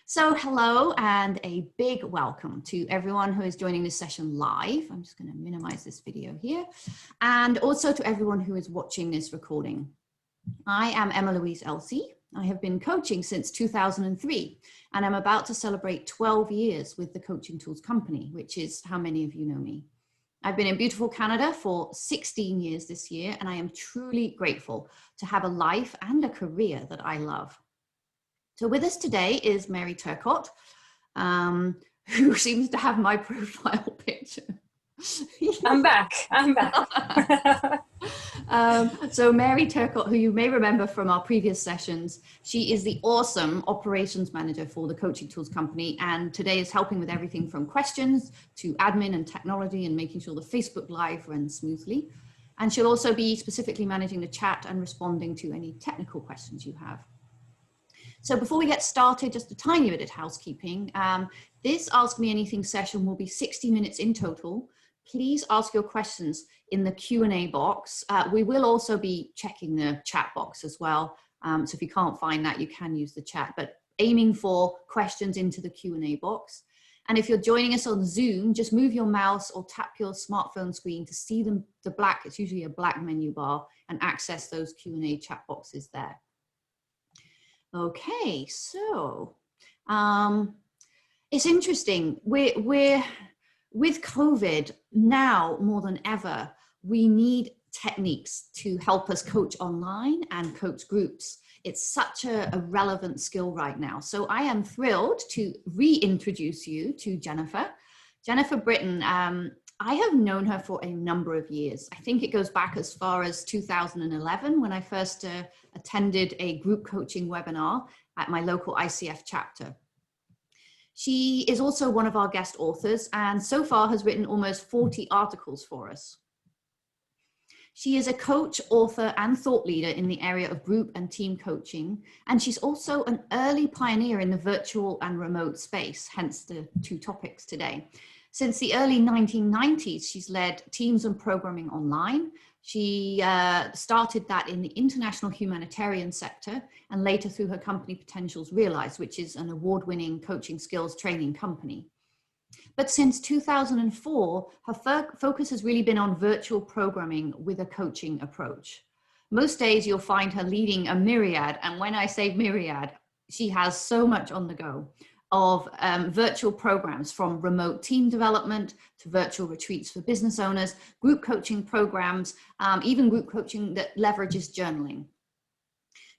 So hello and a big welcome to everyone who is joining this session live. I'm just going to minimize this video here. And also to everyone who is watching this recording. I am Emma Louise Elsey. I have been coaching since 2003 and I'm about to celebrate 12 years with the Coaching Tools Company, which is how many of you know me. I've been in beautiful Canada for 16 years this year and I am truly grateful to have a life and a career that I love. So with us today is Mary Turcotte, who seems to have my profile picture. I'm back. So Mary Turcotte, who you may remember from our previous sessions, she is the awesome operations manager for the Coaching Tools Company, and today is helping with everything from questions to admin and technology and making sure the Facebook Live runs smoothly. And she'll also be specifically managing the chat and responding to any technical questions you have. So before we get started, just a tiny bit of housekeeping. This Ask Me Anything session will be 60 minutes in total. Please ask your questions in the Q&A box. We will also be checking the chat box as well. So if you can't find that, you can use the chat, but aiming for questions into the Q&A box. And if you're joining us on Zoom, just move your mouse or tap your smartphone screen to see the black, it's usually a black menu bar, and access those Q&A chat boxes there. Okay, so it's interesting. We're with COVID now more than ever, we need techniques to help us coach online and coach groups. It's such a relevant skill right now. So I am thrilled to reintroduce you to Jennifer. Jennifer Britton, I have known her for a number of years. I think it goes back as far as 2011 when I first attended a group coaching webinar at my local ICF chapter. She is also one of our guest authors and so far has written almost 40 articles for us. She is a coach, author, and thought leader in the area of group and team coaching, and she's also an early pioneer in the virtual and remote space, hence the two topics today. Since the early 1990s, she's led teams and programming online. She started that in the international humanitarian sector and later through her company Potentials Realized, which is an award-winning coaching skills training company. But since 2004, her focus has really been on virtual programming with a coaching approach. Most days you'll find her leading a myriad, and when I say myriad, she has so much on the go, of virtual programs, from remote team development to virtual retreats for business owners, group coaching programs, even group coaching that leverages journaling.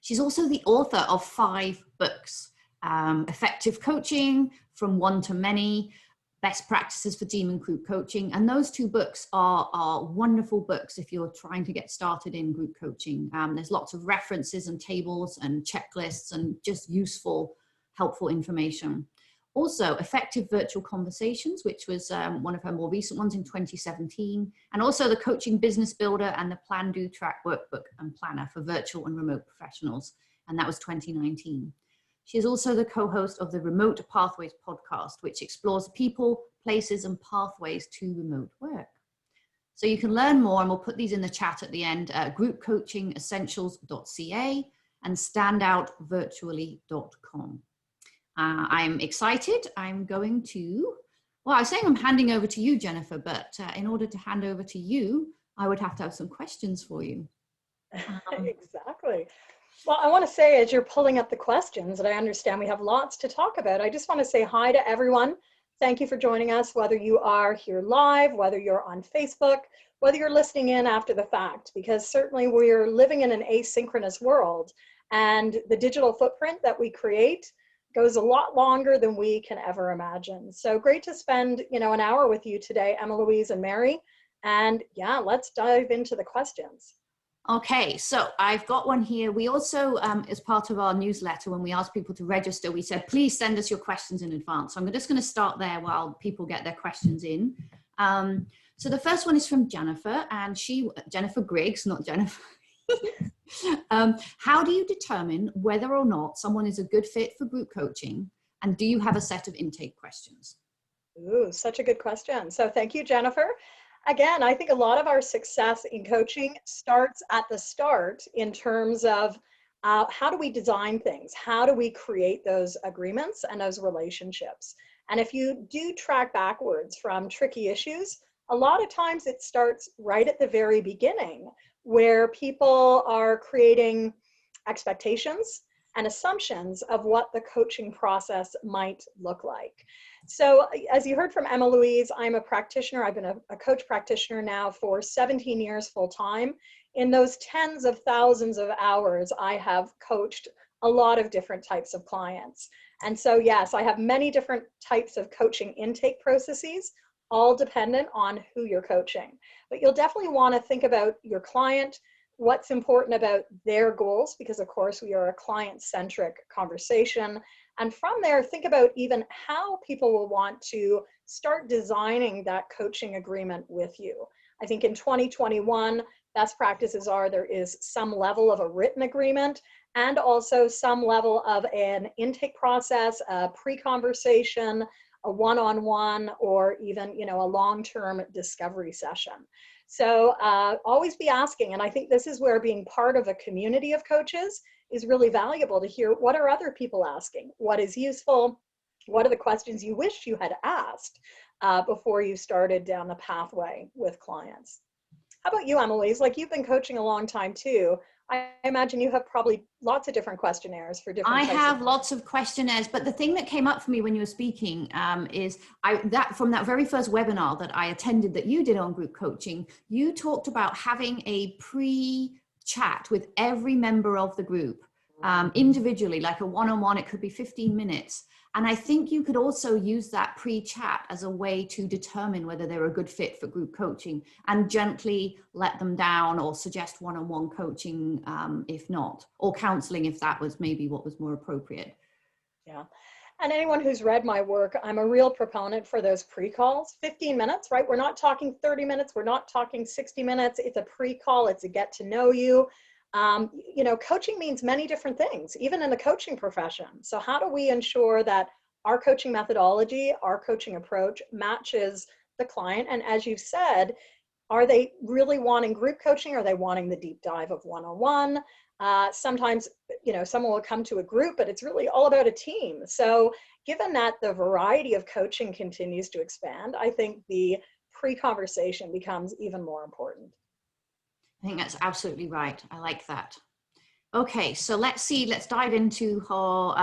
She's also the author of 5 books, Effective Coaching, From One to Many, Best Practices for Team and Group Coaching. And those 2 books are wonderful books if you're trying to get started in group coaching. There's lots of references and tables and checklists and just useful, helpful information. Also, Effective Virtual Conversations, which was one of her more recent ones in 2017, and also the Coaching Business Builder and the PlanDoTrack Workbook and Planner for virtual and remote professionals, and that was 2019. She is also the co-host of the Remote Pathways podcast, which explores people, places, and pathways to remote work. So you can learn more, and we'll put these in the chat at the end, groupcoachingessentials.ca and standoutvirtually.com. I'm excited. I'm going to, well, I was saying I'm handing over to you, Jennifer, but in order to hand over to you, I would have to have some questions for you. Exactly. Well, I want to say, as you're pulling up the questions, and I understand we have lots to talk about, I just want to say hi to everyone. Thank you for joining us, whether you are here live, whether you're on Facebook, whether you're listening in after the fact, because certainly we're living in an asynchronous world, and the digital footprint that we create goes a lot longer than we can ever imagine. So great to spend, an hour with you today, Emma Louise and Mary. And yeah, let's dive into the questions. Okay, so I've got one here. We also, as part of our newsletter, when we asked people to register, we said, please send us your questions in advance. So I'm just going to start there while people get their questions in. So the first one is from Jennifer, and Jennifer Griggs, not Jennifer. How do you determine whether or not someone is a good fit for group coaching? And do you have a set of intake questions? Ooh, such a good question. So thank you, Jennifer. Again, I think a lot of our success in coaching starts at the start in terms of how do we design things? How do we create those agreements and those relationships? And if you do track backwards from tricky issues, a lot of times it starts right at the very beginning, where people are creating expectations and assumptions of what the coaching process might look like. So as you heard from Emma Louise, I'm a practitioner. I've been a coach practitioner now for 17 years full time. In those tens of thousands of hours, I have coached a lot of different types of clients. And so yes, I have many different types of coaching intake processes, all dependent on who you're coaching. But you'll definitely want to think about your client, what's important about their goals, because of course we are a client-centric conversation. And from there, think about even how people will want to start designing that coaching agreement with you. I think in 2021, best practices are there is some level of a written agreement and also some level of an intake process, a pre-conversation, a one-on-one, or even, you know, a long-term discovery session. So always be asking, and I think this is where being part of a community of coaches is really valuable, to hear what are other people asking, what is useful, what are the questions you wish you had asked before you started down the pathway with clients. How about you, Emily? Like, you've been coaching a long time too. I imagine you have probably lots of different questionnaires for different types. I have lots of questionnaires, but the thing that came up for me when you were speaking is from that very first webinar that I attended that you did on group coaching, you talked about having a pre-chat with every member of the group individually, like a one-on-one. It could be 15 minutes. And I think you could also use that pre-chat as a way to determine whether they're a good fit for group coaching and gently let them down, or suggest one-on-one coaching if not, or counseling if that was maybe what was more appropriate. Yeah. And anyone who's read my work, I'm a real proponent for those pre-calls. 15 minutes, right? We're not talking 30 minutes. We're not talking 60 minutes. It's a pre-call. It's a get to know you. You know, coaching means many different things, even in the coaching profession. So how do we ensure that our coaching methodology, our coaching approach matches the client? And as you said, are they really wanting group coaching? Or are they wanting the deep dive of one-on-one? Sometimes, you know, someone will come to a group, but it's really all about a team. So given that the variety of coaching continues to expand, I think the pre-conversation becomes even more important. I think that's absolutely right. I like that. Okay, so let's dive into her.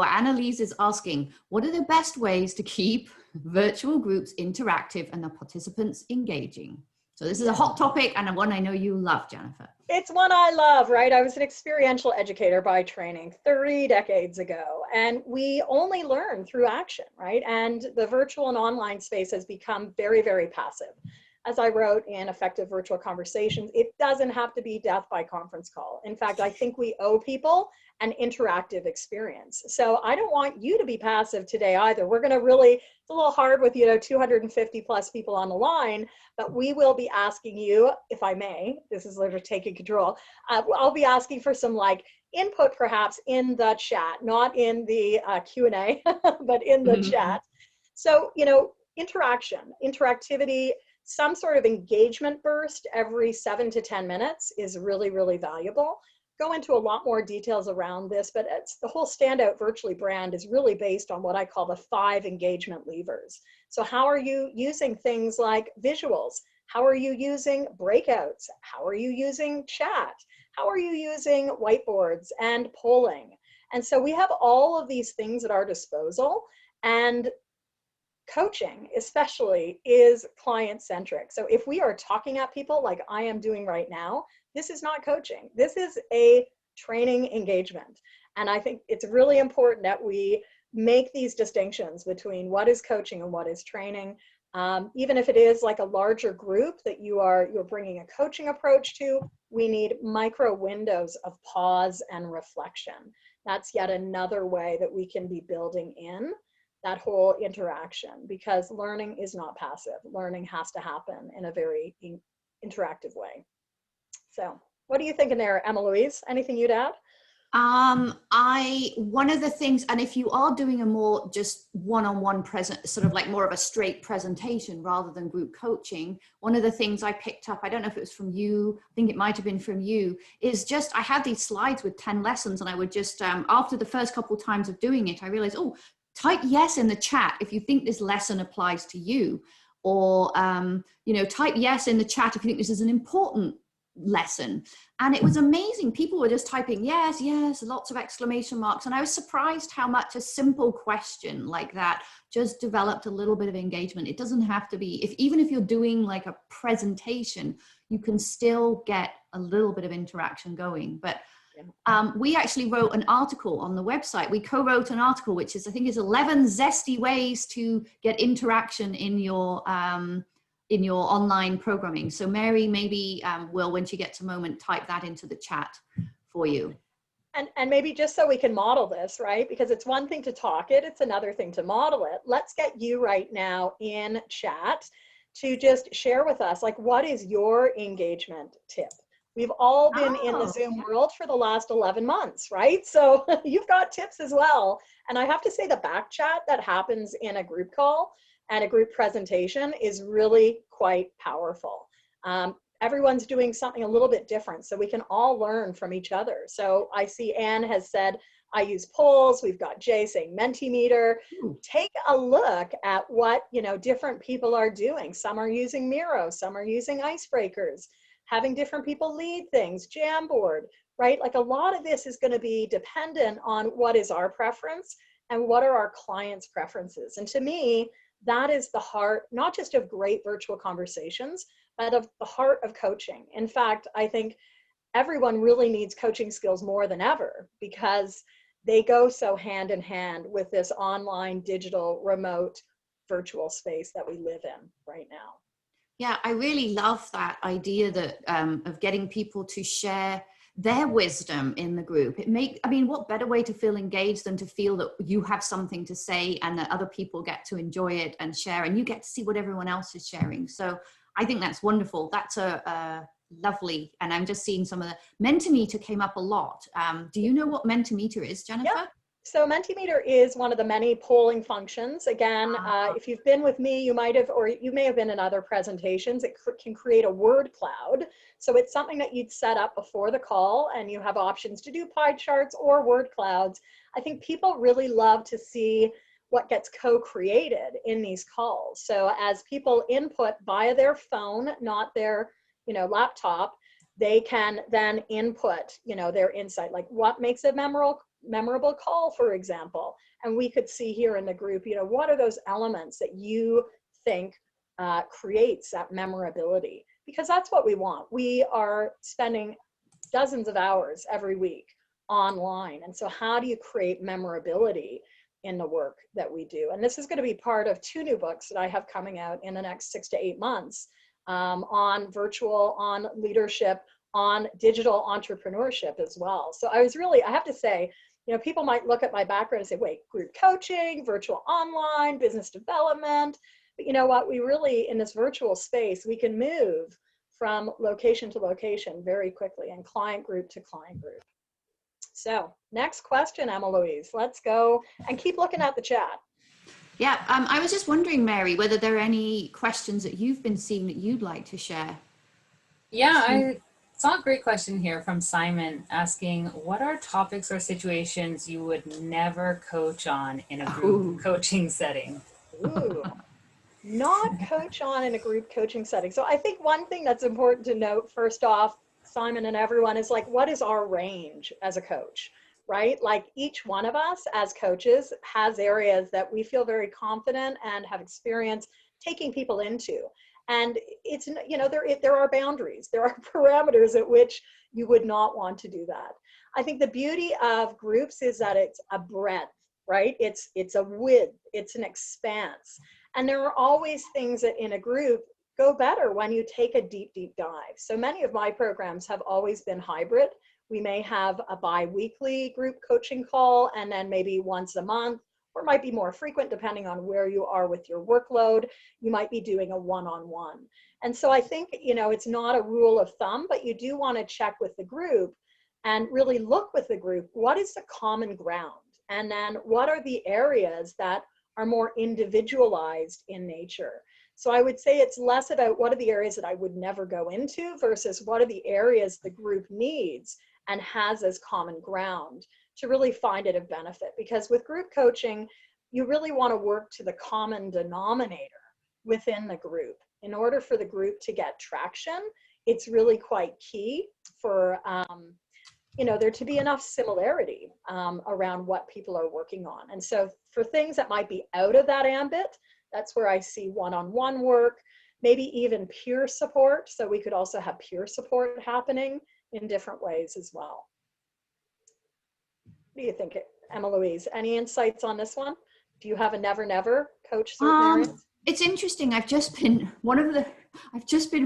Annalise is asking, what are the best ways to keep virtual groups interactive and the participants engaging? So this is a hot topic, and one I know you love, Jennifer. It's one I love, right? I was an experiential educator by training 3 decades ago, and we only learn through action, right? And the virtual and online space has become very, very passive. As I wrote in Effective Virtual Conversations, it doesn't have to be death by conference call. In fact, I think we owe people an interactive experience. So I don't want you to be passive today either. We're going to really, it's a little hard with, you know, 250 plus people on the line, but we will be asking you, if I may, this is literally taking control, I'll be asking for some like input perhaps in the chat, not in the Q&A, but in the chat. So, you know, interactivity, some sort of engagement burst every 7 to 10 minutes is really, really valuable. Go into a lot more details around this, but it's the whole Standout Virtually brand is really based on what I call the 5 engagement levers. So how are you using things like visuals? How are you using breakouts? How are you using chat? How are you using whiteboards and polling? And so we have all of these things at our disposal, and coaching especially is client-centric. So if we are talking at people like I am doing right now, this is not coaching. This is a training engagement. And I think it's really important that we make these distinctions between what is coaching and what is training. Even if it is like a larger group that you're bringing a coaching approach to, we need micro windows of pause and reflection. That's yet another way that we can be building in that whole interaction, because learning is not passive. Learning has to happen in a very interactive way. So what are you thinking there, Emma Louise? Anything you'd add? One of the things, and if you are doing a more just one-on-one present, sort of like more of a straight presentation rather than group coaching, one of the things I picked up, I don't know if it was from you, I think it might have been from you, is just, I had these slides with 10 lessons, and I would just, after the first couple times of doing it, I realized, oh, type yes in the chat if you think this lesson applies to you, or, type yes in the chat if you think this is an important lesson. And it was amazing. People were just typing yes, yes, lots of exclamation marks. And I was surprised how much a simple question like that just developed a little bit of engagement. It doesn't have to be, even if you're doing like a presentation, you can still get a little bit of interaction going. But we actually wrote an article on the website. We co-wrote an article, which is, I think, is 11 zesty ways to get interaction in your online programming. So Mary maybe will, when she gets a moment, type that into the chat for you. And maybe just so we can model this, right? Because it's one thing to talk it, it's another thing to model it. Let's get you right now in chat to just share with us, like, what is your engagement tip? We've all been in the Zoom world for the last 11 months, right? So you've got tips as well. And I have to say the back chat that happens in a group call and a group presentation is really quite powerful. Everyone's doing something a little bit different, so we can all learn from each other. So I see Anne has said, I use polls. We've got Jay saying Mentimeter. Take a look at what, different people are doing. Some are using Miro, some are using icebreakers, having different people lead things, Jamboard, right? Like, a lot of this is going to be dependent on what is our preference and what are our clients' preferences. And to me, that is the heart, not just of great virtual conversations, but of the heart of coaching. In fact, I think everyone really needs coaching skills more than ever, because they go so hand in hand with this online, digital, remote, virtual space that we live in right now. Yeah, I really love that idea that of getting people to share their wisdom in the group. What better way to feel engaged than to feel that you have something to say and that other people get to enjoy it and share, and you get to see what everyone else is sharing. So I think that's wonderful. That's a lovely, and I'm just seeing some of the Mentimeter came up a lot. Do you know what Mentimeter is, Jennifer? Yeah. So Mentimeter is one of the many polling functions. Again, if you've been with me, you may have been in other presentations. It can create a word cloud. So it's something that you'd set up before the call, and you have options to do pie charts or word clouds. I think people really love to see what gets co-created in these calls. So as people input via their phone, not their laptop, they can then input their insight, like what makes a memorable call, for example. And we could see here in the group, what are those elements that you think creates that memorability? Because that's what we want. We are spending dozens of hours every week online. And so how do you create memorability in the work that we do? And this is going to be part of 2 new books that I have coming out in the next 6 to 8 months on virtual, on leadership, on digital entrepreneurship as well. So I have to say, people might look at my background and say, wait, group coaching, virtual online, business development. But you know what? We really, in this virtual space, we can move from location to location very quickly, and client group to client group. So next question, Emma Louise, let's go and keep looking at the chat. Yeah, I was just wondering, Mary, whether there are any questions that you've been seeing that you'd like to share. Yeah, I saw a great question here from Simon asking, what are topics or situations you would never coach on in a group coaching setting? Ooh. Not coach on in a group coaching setting. So I think one thing that's important to note, first off, Simon and everyone, is like, what is our range as a coach, right? Like, each one of us as coaches has areas that we feel very confident and have experience taking people into. And it's, there are boundaries, there are parameters at which you would not want to do that. I think the beauty of groups is that it's a breadth, right? It's a width, it's an expanse. And there are always things that in a group go better when you take a deep, deep dive. So many of my programs have always been hybrid. We may have a bi-weekly group coaching call, and then maybe once a month, or it might be more frequent depending on where you are with your workload. You might be doing a one-on-one. And so I think, it's not a rule of thumb, but you do want to check with the group and really look with the group, what is the common ground? And then what are the areas that are more individualized in nature? So I would say it's less about what are the areas that I would never go into versus what are the areas the group needs and has as common ground to really find it of benefit. Because with group coaching, you really want to work to the common denominator within the group. In order for the group to get traction, it's really quite key for there to be enough similarity around what people are working on. And so for things that might be out of that ambit, that's where I see one-on-one work, maybe even peer support. So we could also have peer support happening in different ways as well. What do you think, Emma Louise? Any insights on this one? Do you have a never coach certain areas? It's interesting. I've just been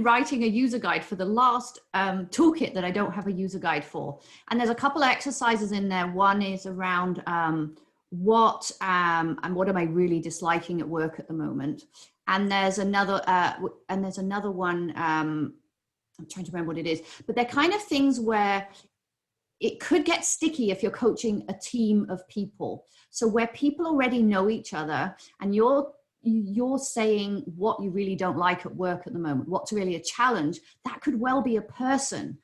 writing a user guide for the last toolkit that I don't have a user guide for. And there's a couple of exercises in there. One is around what am I really disliking at work at the moment. And there's another one, I'm trying to remember what it is, but they're kind of things where it could get sticky if you're coaching a team of people. So where people already know each other and you're saying what you really don't like at work at the moment, what's really a challenge, that could well be a person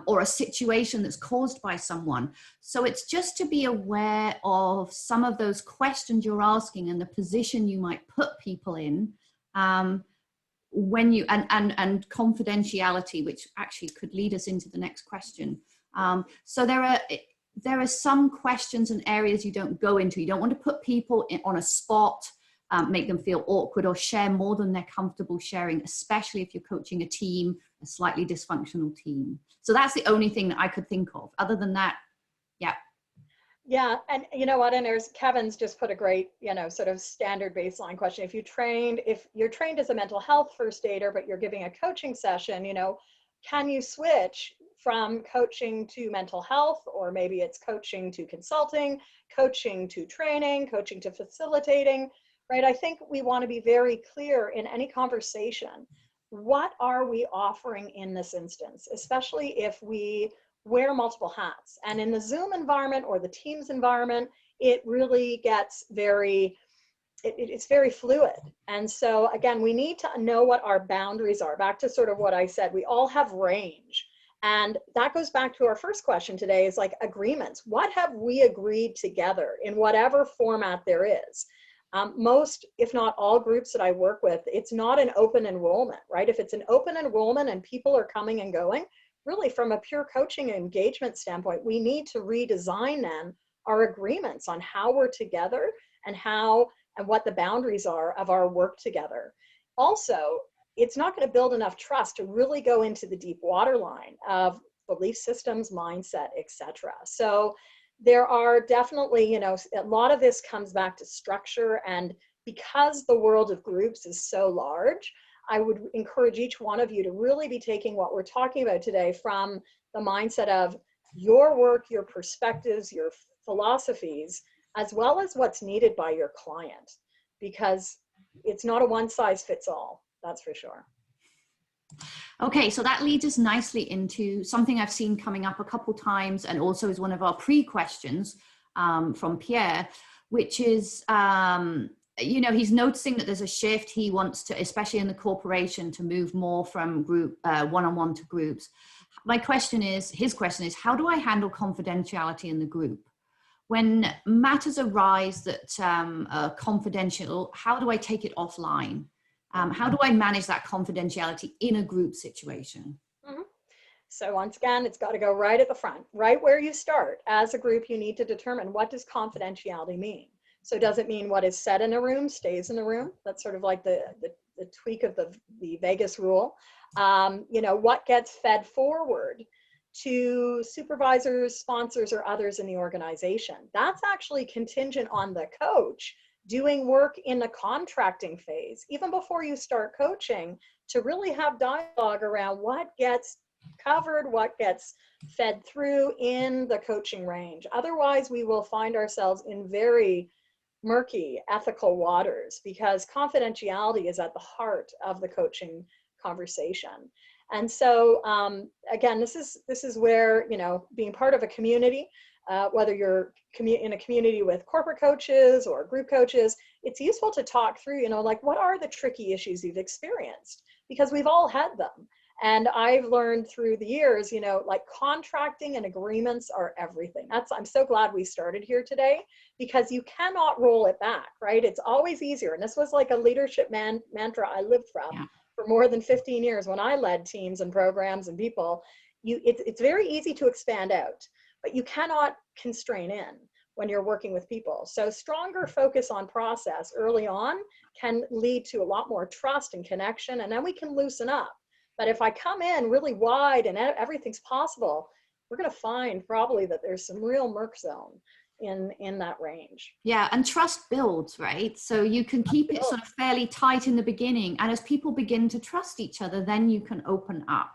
or a situation that's caused by someone. So it's just to be aware of some of those questions you're asking and the position you might put people in when you, and confidentiality, which actually could lead us into the next question. So there are some questions and areas you don't go into. You don't want to put people on a spot, make them feel awkward or share more than they're comfortable sharing, especially if you're coaching a team, a slightly dysfunctional team. So that's the only thing that I could think of. Other than that, yeah. Yeah, and you know what, and there's Kevin's just put a great, sort of standard baseline question. If you're trained as a mental health first aider, but you're giving a coaching session, can you switch from coaching to mental health, or maybe it's coaching to consulting, coaching to training, coaching to facilitating, right? I think we want to be very clear in any conversation. What are we offering in this instance, especially if we wear multiple hats? And in the Zoom environment or the Teams environment, it really gets it's very fluid. And so again, we need to know what our boundaries are. Back to sort of what I said, we all have range. And that goes back to our first question today, is like agreements. What have we agreed together in whatever format there is? Most, if not all groups that I work with, it's not an open enrollment, right? If it's an open enrollment and people are coming and going, really from a pure coaching engagement standpoint, we need to redesign then our agreements on how we're together and what the boundaries are of our work together. Also, it's not going to build enough trust to really go into the deep waterline of belief systems, mindset, etc. So there are definitely, a lot of this comes back to structure. And because the world of groups is so large, I would encourage each one of you to really be taking what we're talking about today from the mindset of your work, your perspectives, your philosophies, as well as what's needed by your client, because it's not a one size fits all, that's for sure. Okay, so that leads us nicely into something I've seen coming up a couple times, and also is one of our pre-questions from Pierre, which is, he's noticing that there's a shift. He wants to, especially in the corporation, to move more from group one-on-one to groups. His question is, how do I handle confidentiality in the group? When matters arise that are confidential, how do I take it offline? How do I manage that confidentiality in a group situation? Mm-hmm. So once again, it's got to go right at the front, right where you start. As a group, you need to determine, what does confidentiality mean? So does it mean what is said in a room stays in the room? That's sort of like the tweak of the Vegas rule. What gets fed forward to supervisors, sponsors, or others in the organization? That's actually contingent on the coach doing work in the contracting phase, even before you start coaching, to really have dialogue around what gets covered, what gets fed through in the coaching range. Otherwise, we will find ourselves in very murky ethical waters, because confidentiality is at the heart of the coaching conversation. And so again, this is where, you know, being part of a community, whether you're in a community with corporate coaches or group coaches, it's useful to talk through, you know, like, what are the tricky issues you've experienced? Because we've all had them. And I've learned through the years, you know, like, contracting and agreements are everything. I'm so glad we started here today, because you cannot roll it back, right? It's always easier. And this was like a leadership mantra I lived from. Yeah. For more than 15 years when I led teams and programs and people. It's very easy to expand out, but you cannot constrain in when you're working with people. So stronger focus on process early on can lead to a lot more trust and connection, and then we can loosen up. But if I come in really wide and everything's possible, we're going to find probably that there's some real murk zone in that range. Yeah, and trust builds, right? So you can keep it sort of fairly tight in the beginning, and as people begin to trust each other, then you can open up.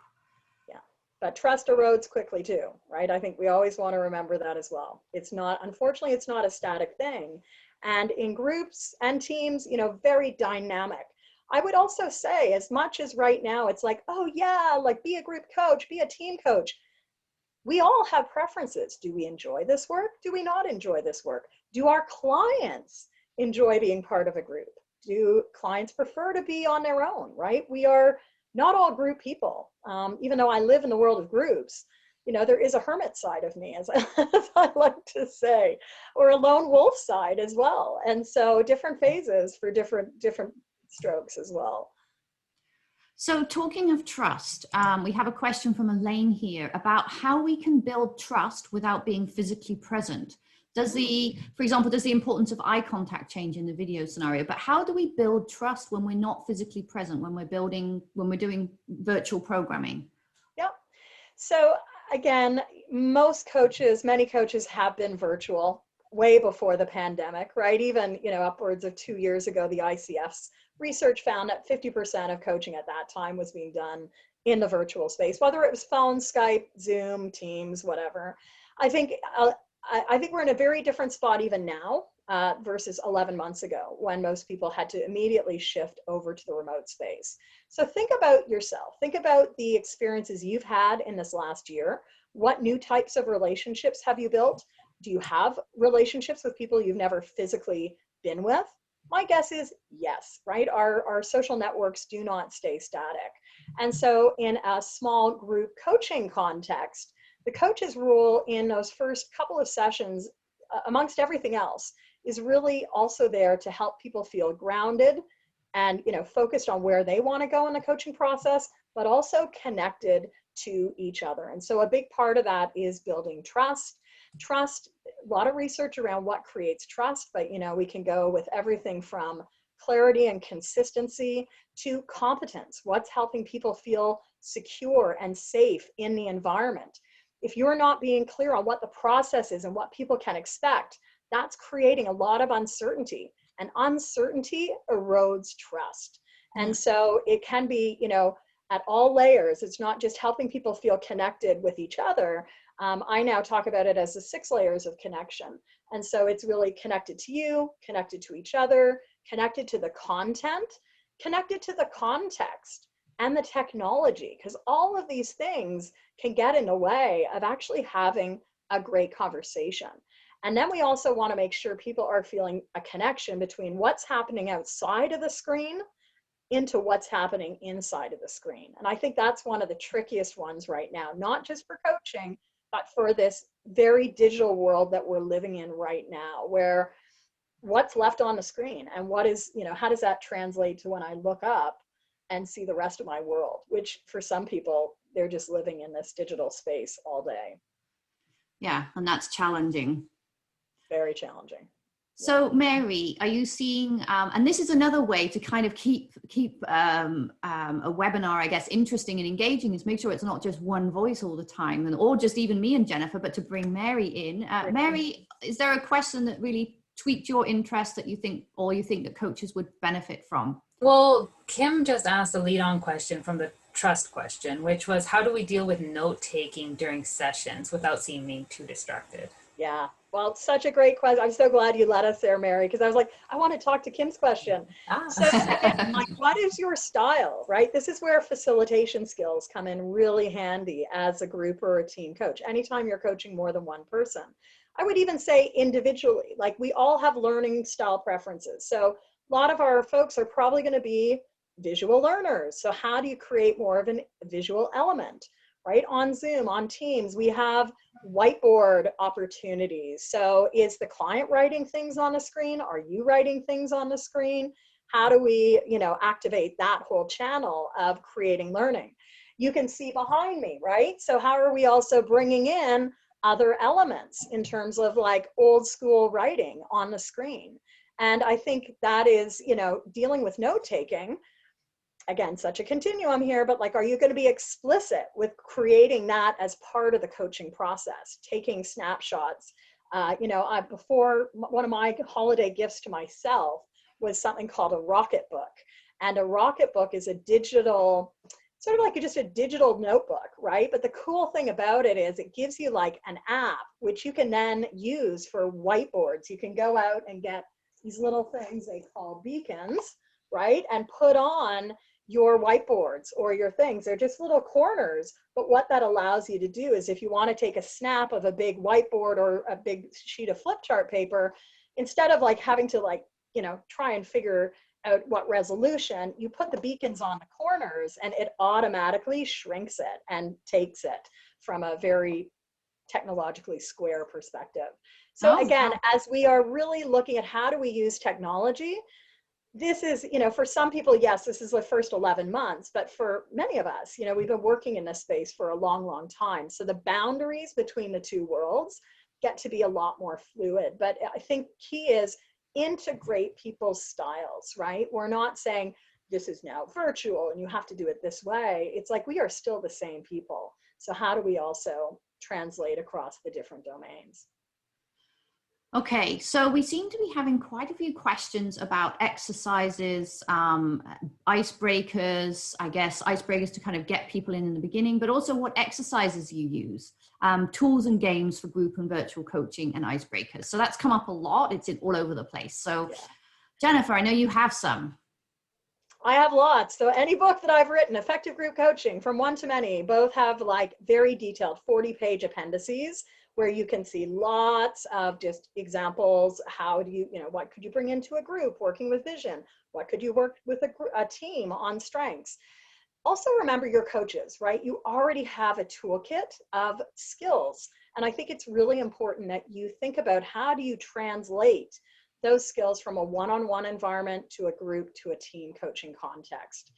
Yeah, but trust erodes quickly too, right? I think we always want to remember that as well. It's not, unfortunately, it's not a static thing. And in groups and teams, you know, very dynamic. I would also say, as much as right now it's like, oh yeah, like, be a group coach, be a team coach. We all have preferences. Do we enjoy this work? Do we not enjoy this work? Do our clients enjoy being part of a group? Do clients prefer to be on their own, right? We are not all group people. Even though I live in the world of groups, you know, there is a hermit side of me, as I like to say, or a lone wolf side as well. And so different phases for different strokes as well. So talking of trust, we have a question from Elaine here about how we can build trust without being physically present. For example, does the importance of eye contact change in the video scenario? But how do we build trust when we're not physically present, when we're doing virtual programming? Yep. So again, many coaches have been virtual way before the pandemic, right? Even, you know, upwards of 2 years ago, the ICF's research found that 50% of coaching at that time was being done in the virtual space, whether it was phone, Skype, Zoom, Teams, whatever. I think we're in a very different spot even now versus 11 months ago, when most people had to immediately shift over to the remote space. So think about yourself. Think about the experiences you've had in this last year. What new types of relationships have you built? Do you have relationships with people you've never physically been with? My guess is yes, right? Our social networks do not stay static. And so in a small group coaching context, the coach's role in those first couple of sessions, amongst everything else, is really also there to help people feel grounded and, you know, focused on where they want to go in the coaching process, but also connected to each other. And so a big part of that is building trust. Trust, a lot of research around what creates trust, but, you know, we can go with everything from clarity and consistency to competence. What's helping people feel secure and safe in the environment? If you're not being clear on what the process is and what people can expect, that's creating a lot of uncertainty, and uncertainty erodes trust. And so it can be, you know, at all layers. It's not just helping people feel connected with each other. I now talk about it as the 6 layers of connection. And so it's really connected to you, connected to each other, connected to the content, connected to the context and the technology, because all of these things can get in the way of actually having a great conversation. And then we also want to make sure people are feeling a connection between what's happening outside of the screen into what's happening inside of the screen. And I think that's one of the trickiest ones right now, not just for coaching, but for this very digital world that we're living in right now, where what's left on the screen and what is, you know, how does that translate to when I look up and see the rest of my world, which for some people, they're just living in this digital space all day. Yeah, and that's challenging. Very challenging. So Mary, are you seeing, and this is another way to kind of keep a webinar, I guess, interesting and engaging, is make sure it's not just one voice all the time, or just even me and Jennifer, but to bring Mary in. Mary, is there a question that really tweaked your interest that you think that coaches would benefit from? Well, Kim just asked a lead-on question from the trust question, which was, how do we deal with note-taking during sessions without seeming too distracted? Yeah. Well, it's such a great question. I'm so glad you let us there, Mary, because I was like, I want to talk to Kim's question. So again, like, what is your style, right? This is where facilitation skills come in really handy as a group or a team coach. Anytime you're coaching more than one person. I would even say individually, like we all have learning style preferences. So a lot of our folks are probably going to be visual learners. So how do you create more of a visual element, right? On Zoom, on Teams, we have whiteboard opportunities. So is the client writing things on a screen? Are you writing things on the screen? How do we, activate that whole channel of creating learning? You can see behind me, right? So how are we also bringing in other elements in terms of like old school writing on the screen? And I think that is, dealing with note taking. Again, such a continuum here, but like, are you going to be explicit with creating that as part of the coaching process, taking snapshots? Before, one of my holiday gifts to myself was something called a rocket book. And a rocket book is a digital, sort of like just a digital notebook, right? But the cool thing about it is it gives you like an app, which you can then use for whiteboards. You can go out and get these little things they call beacons, right? And put on your whiteboards or your things. They're just little corners, but what that allows you to do is if you want to take a snap of a big whiteboard or a big sheet of flip chart paper, instead of like having to like, try and figure out what resolution, you put the beacons on the corners and it automatically shrinks it and takes it from a very technologically square perspective. So again, as we are really looking at how do we use technology, this is, for some people, yes, this is the first 11 months, but for many of us, we've been working in this space for a long, long time. So the boundaries between the two worlds get to be a lot more fluid. But I think key is integrate people's styles, right? We're not saying this is now virtual and you have to do it this way. It's like we are still the same people. So how do we also translate across the different domains? Okay, so we seem to be having quite a few questions about exercises, icebreakers, I guess, icebreakers to kind of get people in the beginning, but also what exercises you use, tools and games for group and virtual coaching and icebreakers. So that's come up a lot. It's all over the place. So yeah. Jennifer, I know you have some. I have lots. So any book that I've written, Effective Group Coaching, From One to Many, both have like very detailed 40-page appendices where you can see lots of just examples. How do you, what could you bring into a group working with vision? What could you work with a team on strengths? Also remember your coaches, right? You already have a toolkit of skills. And I think it's really important that you think about how do you translate those skills from a one-on-one environment to a group to a team coaching context.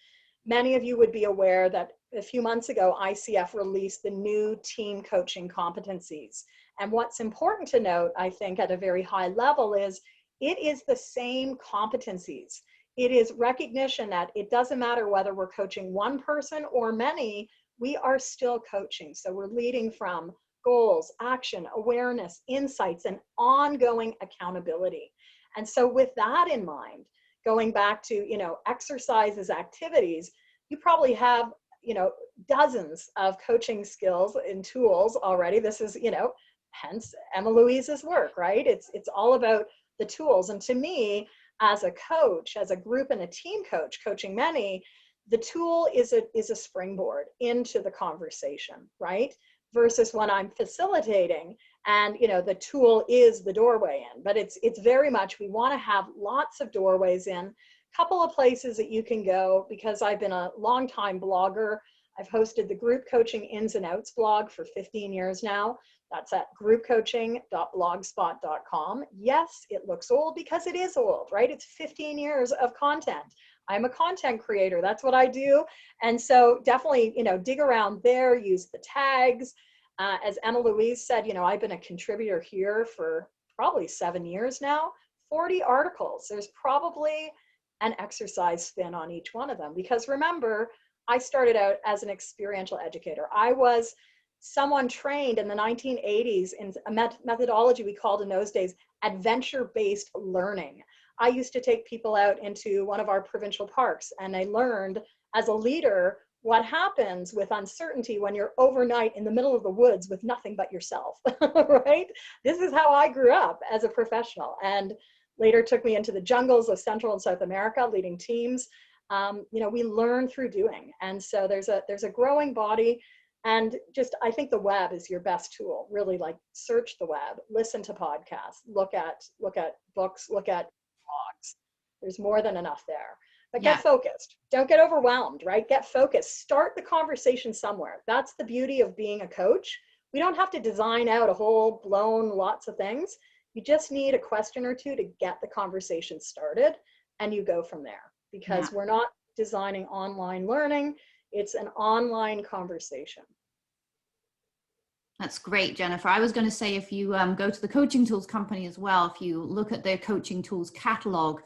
Many of you would be aware that a few months ago, ICF released the new team coaching competencies. And what's important to note, I think at a very high level, is it is the same competencies. It is recognition that it doesn't matter whether we're coaching one person or many, we are still coaching. So we're leading from goals, action, awareness, insights, and ongoing accountability. And so with that in mind, going back to, exercises, activities, you probably have, dozens of coaching skills and tools already. This is, hence Emma Louise's work, right? It's all about the tools. And to me, as a coach, as a group and a team coach, coaching many, the tool is a springboard into the conversation, right? Versus when I'm facilitating and, the tool is the doorway in, but it's very much, we want to have lots of doorways in, couple of places that you can go, because I've been a long time blogger. I've hosted the Group Coaching Ins and Outs blog for 15 years now. That's at groupcoaching.blogspot.com. Yes, it looks old because it is old, right? It's 15 years of content. I'm a content creator. That's what I do. And so definitely, dig around there, use the tags. As Emma Louise said, I've been a contributor here for probably 7 years now, 40 articles. There's probably an exercise spin on each one of them. Because remember, I started out as an experiential educator. I was someone trained in the 1980s in a methodology we called in those days adventure-based learning. I used to take people out into one of our provincial parks, and I learned as a leader what happens with uncertainty when you're overnight in the middle of the woods with nothing but yourself, right? This is how I grew up as a professional, and later took me into the jungles of Central and South America, leading teams. We learn through doing. And so there's a growing body. And just, I think the web is your best tool. Really, like, search the web, listen to podcasts, look at books, look at blogs. There's more than enough there. But get focused. Don't get overwhelmed, right? Get focused. Start the conversation somewhere. That's the beauty of being a coach. We don't have to design out a whole blown lots of things. You just need a question or two to get the conversation started, and you go from there. Because we're not designing online learning. It's an online conversation. That's great, Jennifer. I was going to say, if you go to the Coaching Tools company as well, if you look at their Coaching Tools catalog,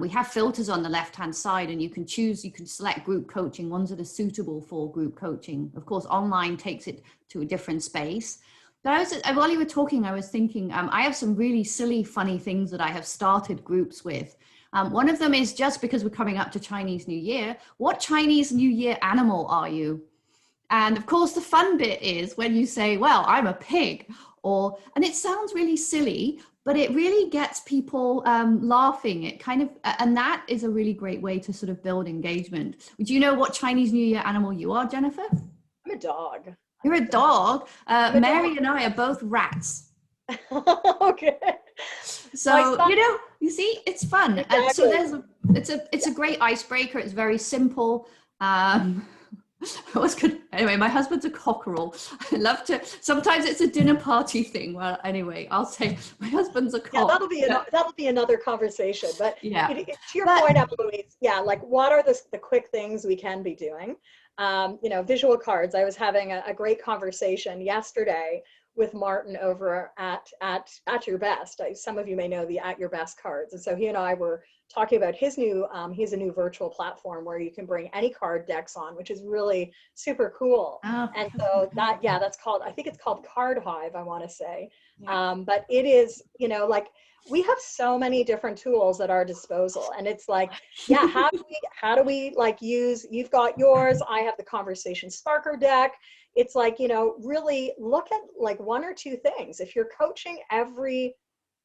we have filters on the left-hand side, and you can select group coaching, ones that are suitable for group coaching. Of course, online takes it to a different space. But while you were talking, I was thinking, I have some really silly, funny things that I have started groups with. One of them is, just because we're coming up to Chinese New Year, what Chinese New Year animal are you? And of course, the fun bit is when you say, well, I'm a pig, and it sounds really silly, but it really gets people laughing. It kind of, and that is a really great way to sort of build engagement. Do you know what Chinese New Year animal you are, Jennifer? I'm a dog. You're a dog. Mary and I are both rats. Okay. So, you see, it's fun. Exactly. So it's a great icebreaker. It's very simple. Anyway, my husband's a cockerel. I love to, sometimes it's a dinner party thing. Well, anyway, I'll say my husband's a cock. Yeah, that'll be another conversation. But to your point, Louise, like, what are the quick things we can be doing? Visual cards. I was having a great conversation yesterday with Martin over at Your Best. Some of you may know the At Your Best cards. And so he and I were talking about his new, he's a new virtual platform where you can bring any card decks on, which is really super cool. And so that's called, I think it's called Card Hive, I want to say. But it is, we have so many different tools at our disposal, and it's like, how do we like use, you've got yours, I have the Conversation Sparker deck. It's like, really look at like one or two things. If you're coaching every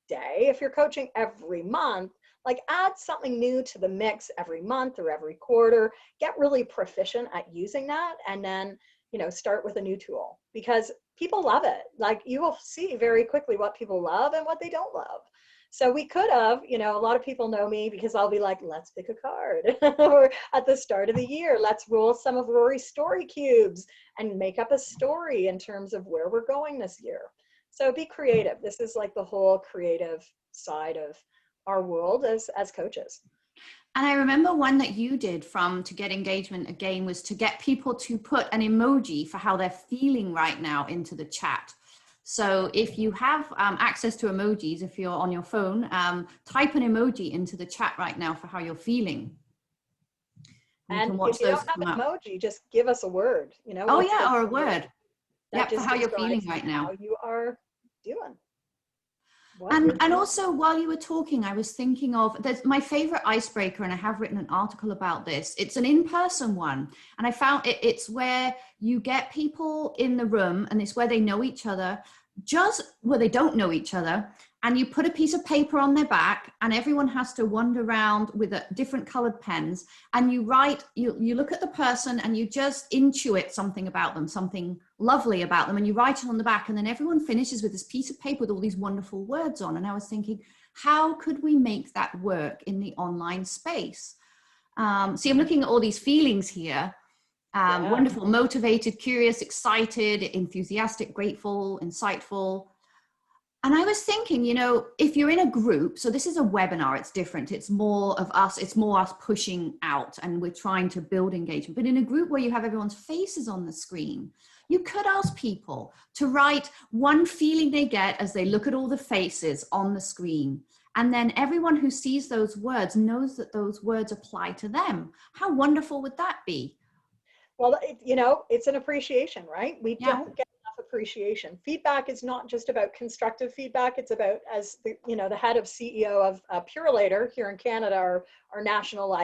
day, if you're coaching every month, like, add something new to the mix every month or every quarter, get really proficient at using that, and then, start with a new tool, because people love it. Like, you will see very quickly what people love and what they don't love. So we could have, a lot of people know me because I'll be like, let's pick a card. Or at the start of the year, let's roll some of Rory's story cubes and make up a story in terms of where we're going this year. So be creative. This is like the whole creative side of our world as coaches. And I remember one that you did to get engagement again was to get people to put an emoji for how they're feeling right now into the chat. So if you have access to emojis, if you're on your phone, type an emoji into the chat right now for how you're feeling. And if you don't have an emoji, just give us a word, or a word. Yeah, for how you're feeling right now. How you are doing. And also, while you were talking, I was thinking of, there's my favorite icebreaker, and I have written an article about this. It's an in-person one, and I found it's where you get people in the room, and it's where they know each other, just where they don't know each other, and you put a piece of paper on their back, and everyone has to wander around with different colored pens, and you write, you look at the person and you just intuit something about them, something lovely about them, and you write it on the back, and then everyone finishes with this piece of paper with all these wonderful words on. And I was thinking, how could we make that work in the online space? See, I'm looking at all these feelings here. Wonderful, motivated, curious, excited, enthusiastic, grateful, insightful. And I was thinking, if you're in a group, so this is a webinar, it's different. It's more of us, it's more us pushing out, and we're trying to build engagement. But in a group where you have everyone's faces on the screen, you could ask people to write one feeling they get as they look at all the faces on the screen. And then everyone who sees those words knows that those words apply to them. How wonderful would that be? Well, it's an appreciation, right? We don't get enough self-appreciation. Feedback is not just about constructive feedback. It's about, as the, the head of CEO of Purelator here in Canada, our national,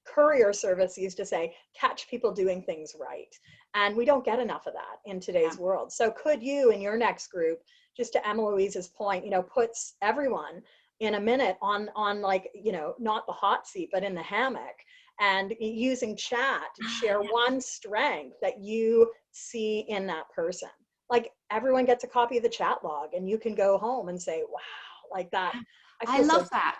courier service used to say, catch people doing things right. And we don't get enough of that in today's world. So could you, in your next group, just to Emma Louise's point, puts everyone in a minute on not the hot seat, but in the hammock, and using chat to share one strength that you see in that person. Like, everyone gets a copy of the chat log, and you can go home and say, wow, like that. I love that.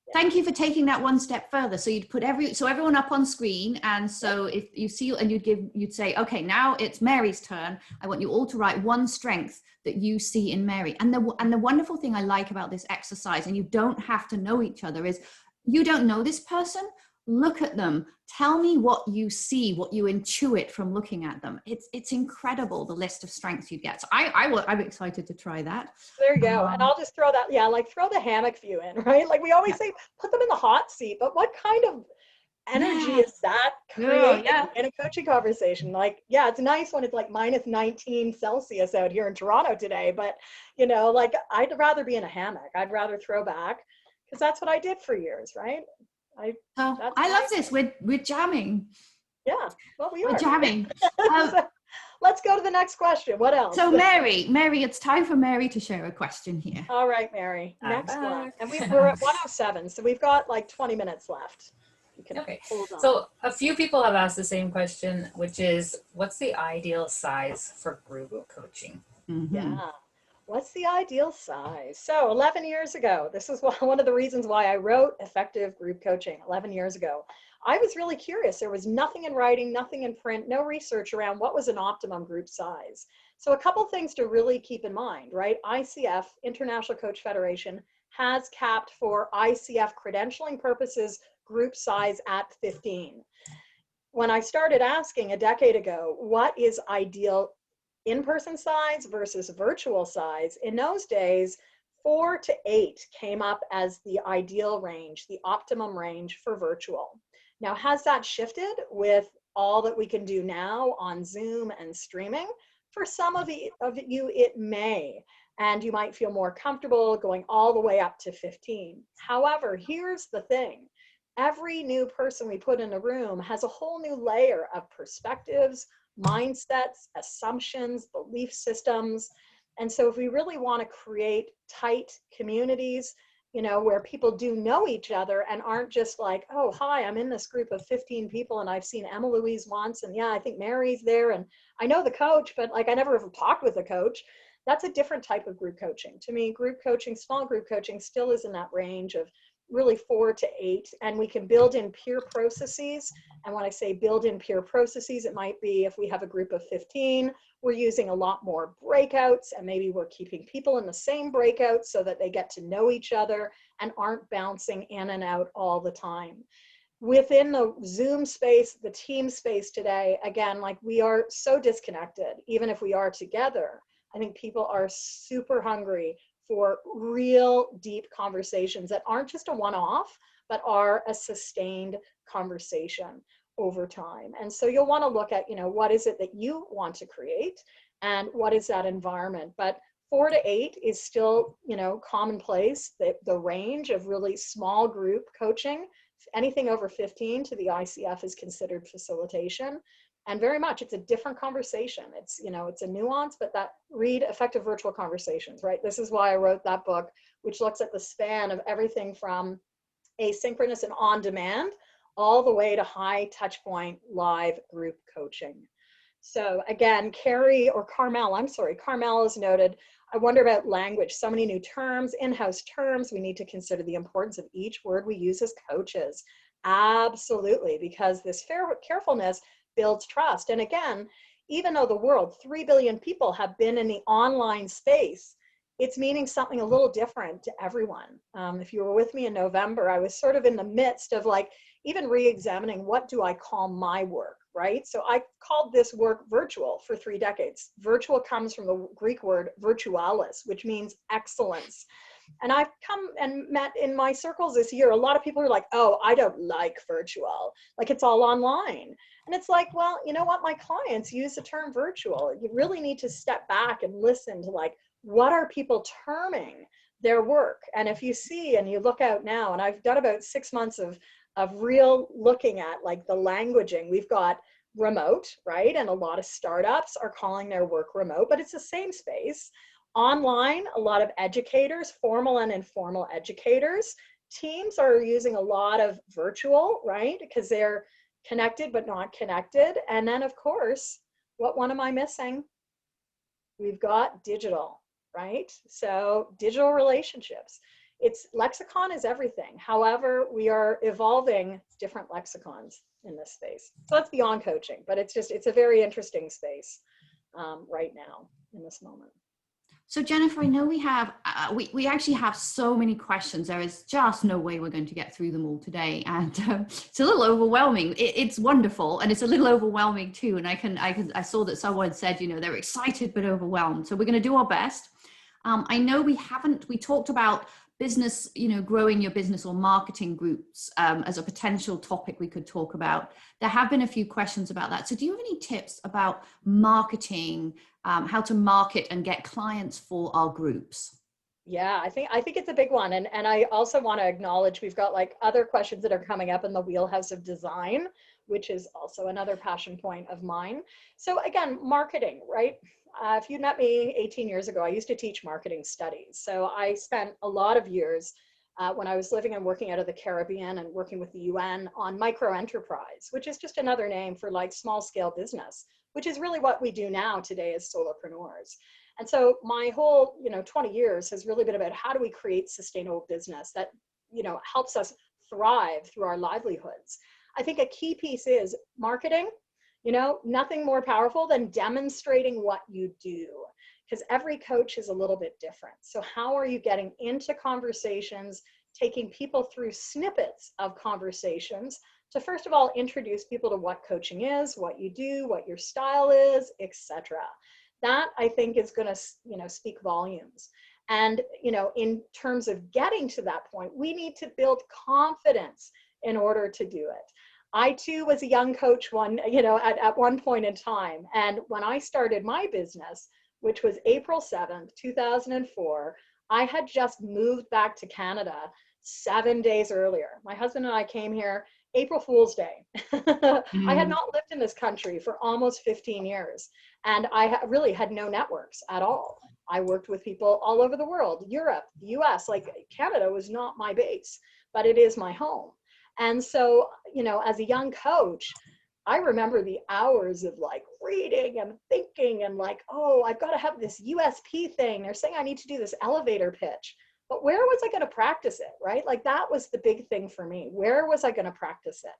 Yeah. Thank you for taking that one step further. So you'd put everyone up on screen, and so if you see, and you'd say, okay, now it's Mary's turn. I want you all to write one strength that you see in Mary. And the wonderful thing I like about this exercise, and you don't have to know each other, is you don't know this person. Look at them. Tell me what you see, what you intuit from looking at them. It's incredible, the list of strengths you get. So I'm excited to try that. There you go. And I'll just throw that, throw the hammock view in, right? Like we always say, put them in the hot seat, but what kind of energy is that creating in a coaching conversation? Like, it's nice when it's like minus 19 Celsius out here in Toronto today, but I'd rather be in a hammock. I'd rather throw back, because that's what I did for years, right? I love this. We're jamming. Yeah, well, we are. We're jamming. So, let's go to the next question. What else? So Mary, it's time for Mary to share a question here. All right, Mary. Next one. And we're at 107, so we've got like 20 minutes left. You can hold on. So a few people have asked the same question, which is, what's the ideal size for group coaching? Mm-hmm. Yeah. What's the ideal size? So 11 years ago, this is one of the reasons why I wrote Effective Group Coaching 11 years ago. I was really curious. There was nothing in writing, nothing in print, no research around what was an optimum group size. So a couple things to really keep in mind, right? ICF, International Coach Federation, has capped for ICF credentialing purposes group size at 15. When I started asking a decade ago, what is ideal in-person size versus virtual size, in those days, 4 to 8 came up as the ideal range, the optimum range for virtual. Now, has that shifted with all that we can do now on Zoom and streaming? For some of you, it may, and you might feel more comfortable going all the way up to 15. However, here's the thing. Every new person we put in a room has a whole new layer of perspectives, mindsets, assumptions, belief systems. And so if we really want to create tight communities, where people do know each other and aren't just like, oh, hi, I'm in this group of 15 people and I've seen Emma Louise once, and I think Mary's there, and I know the coach, but I never have talked with the coach. That's a different type of group coaching. To me, group coaching, small group coaching still is in that range of really 4 to 8, and we can build in peer processes. And when I say build in peer processes, it might be if we have a group of 15, we're using a lot more breakouts, and maybe we're keeping people in the same breakouts so that they get to know each other and aren't bouncing in and out all the time. Within the Zoom space, the team space today, again, we are so disconnected, even if we are together. I think people are super hungry for real deep conversations that aren't just a one-off, but are a sustained conversation over time. And so you'll want to look at, what is it that you want to create and what is that environment? But 4 to 8 is still, commonplace, the range of really small group coaching. Anything over 15 to the ICF is considered facilitation. And very much, it's a different conversation. It's, it's a nuance, but read Effective Virtual Conversations, right? This is why I wrote that book, which looks at the span of everything from asynchronous and on-demand, all the way to high touch point live group coaching. So again, Carmel has noted, I wonder about language. So many new terms, in-house terms. We need to consider the importance of each word we use as coaches. Absolutely, because this carefulness builds trust. And again, even though the world, 3 billion people have been in the online space, it's meaning something a little different to everyone. If you were with me in November, I was sort of in the midst of even re-examining, what do I call my work, right? So I called this work virtual for 3 decades. Virtual comes from the Greek word virtualis, which means excellence. And I've come and met in my circles this year, a lot of people are like, oh, I don't like virtual, like it's all online. And it's like, well, you know what? My clients use the term virtual. You really need to step back and listen to like, what are people terming their work? And if you see and you look out now, and I've done about 6 months of real looking at like the languaging, we've got remote, right? And a lot of startups are calling their work remote, but it's the same space. Online, a lot of educators, formal and informal educators, teams are using a lot of virtual, right? Because they're connected but not connected. And then of course, what one am I missing? We've got digital, right? So digital relationships. It's lexicon is everything. However, we are evolving different lexicons in this space. So that's beyond coaching, but it's a very interesting space right now in this moment. So Jennifer, I know we have, we actually have so many questions. There is just no way we're going to get through them all today. And it's a little overwhelming. It's wonderful. And it's a little overwhelming too. And I saw that someone said, you know, they're excited, but overwhelmed. So we're going to do our best. I know we talked about business, you know, growing your business or marketing groups as a potential topic we could talk about. There have been a few questions about that. So do you have any tips about marketing, how to market and get clients for our groups? Yeah, I think it's a big one. And I also want to acknowledge we've got like other questions that are coming up in the wheelhouse of design, which is also another passion point of mine. So again, marketing, right? If you'd met me 18 years ago, I used to teach marketing studies. So I spent a lot of years when I was living and working out of the Caribbean and working with the UN on micro enterprise, which is just another name for like small scale business, which is really what we do now today as solopreneurs. And so my whole, 20 years has really been about how do we create sustainable business that, helps us thrive through our livelihoods. I think a key piece is marketing. Nothing more powerful than demonstrating what you do, because every coach is a little bit different. So how are you getting into conversations, taking people through snippets of conversations to first of all introduce people to what coaching is, what you do, what your style is, etc. That I think is going to, speak volumes. And, in terms of getting to that point, we need to build confidence in order to do it. I too was a young coach at one point in time. And when I started my business, which was April 7th, 2004, I had just moved back to Canada 7 days earlier. My husband and I came here April Fool's Day. I had not lived in this country for almost 15 years. And I really had no networks at all. I worked with people all over the world, Europe, the US, like Canada was not my base, but it is my home. And so, as a young coach, I remember the hours of like reading and thinking and like, oh, I've got to have this USP thing. They're saying I need to do this elevator pitch, but where was I going to practice it, right? Like that was the big thing for me. Where was I going to practice it?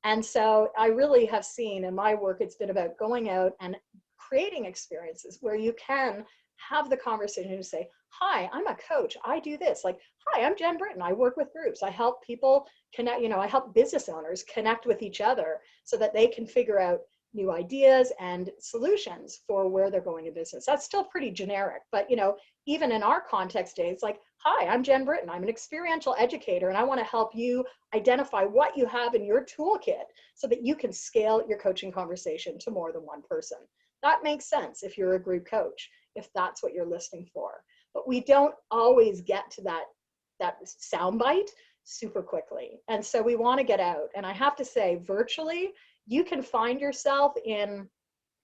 And so I really have seen in my work, it's been about going out and creating experiences where you can have the conversation and say, hi, I'm a coach. I do this. Like, hi, I'm Jen Britton. I work with groups. I help people connect, I help business owners connect with each other so that they can figure out new ideas and solutions for where they're going in business. That's still pretty generic, but even in our context today, it's like, hi, I'm Jen Britton. I'm an experiential educator and I want to help you identify what you have in your toolkit so that you can scale your coaching conversation to more than one person. That makes sense if you're a group coach, if that's what you're listening for. But we don't always get to that soundbite super quickly. And so we want to get out. And I have to say, virtually, you can find yourself in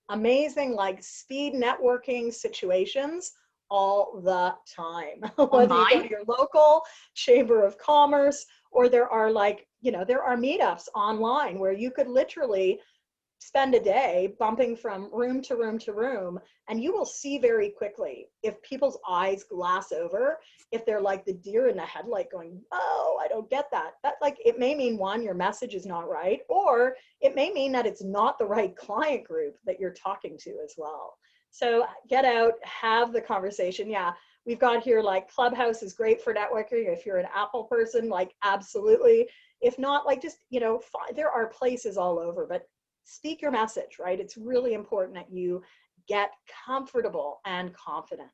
amazing like speed networking situations all the time. Whether you go to your local chamber of commerce or there are there are meetups online where you could literally spend a day bumping from room to room to room, and you will see very quickly if people's eyes glass over, if they're like the deer in the headlight going, oh, I don't get that. That like, it may mean one, your message is not right, or it may mean that it's not the right client group that you're talking to as well. So get out, have the conversation. Yeah, we've got here like Clubhouse is great for networking. If you're an Apple person, like absolutely. If not, like just, there are places all over, but speak your message, right? It's really important that you get comfortable and confident.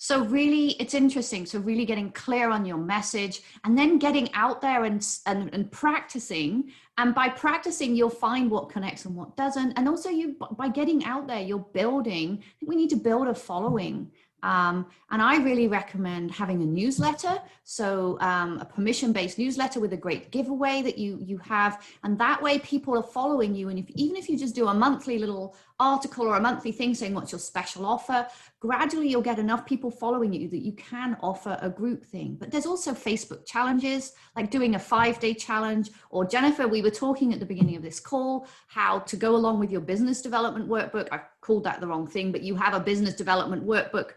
So really, it's interesting. So really getting clear on your message, and then getting out there and practicing. And by practicing, you'll find what connects and what doesn't. And also, by getting out there, you're building. I think we need to build a following. And I really recommend having a newsletter. So a permission-based newsletter with a great giveaway that you have. And that way people are following you. And even if you just do a monthly little article or a monthly thing saying what's your special offer, gradually you'll get enough people following you that you can offer a group thing. But there's also Facebook challenges, like doing a 5-day challenge. Or Jennifer, we were talking at the beginning of this call, how to go along with your business development workbook. I called that the wrong thing, but you have a business development workbook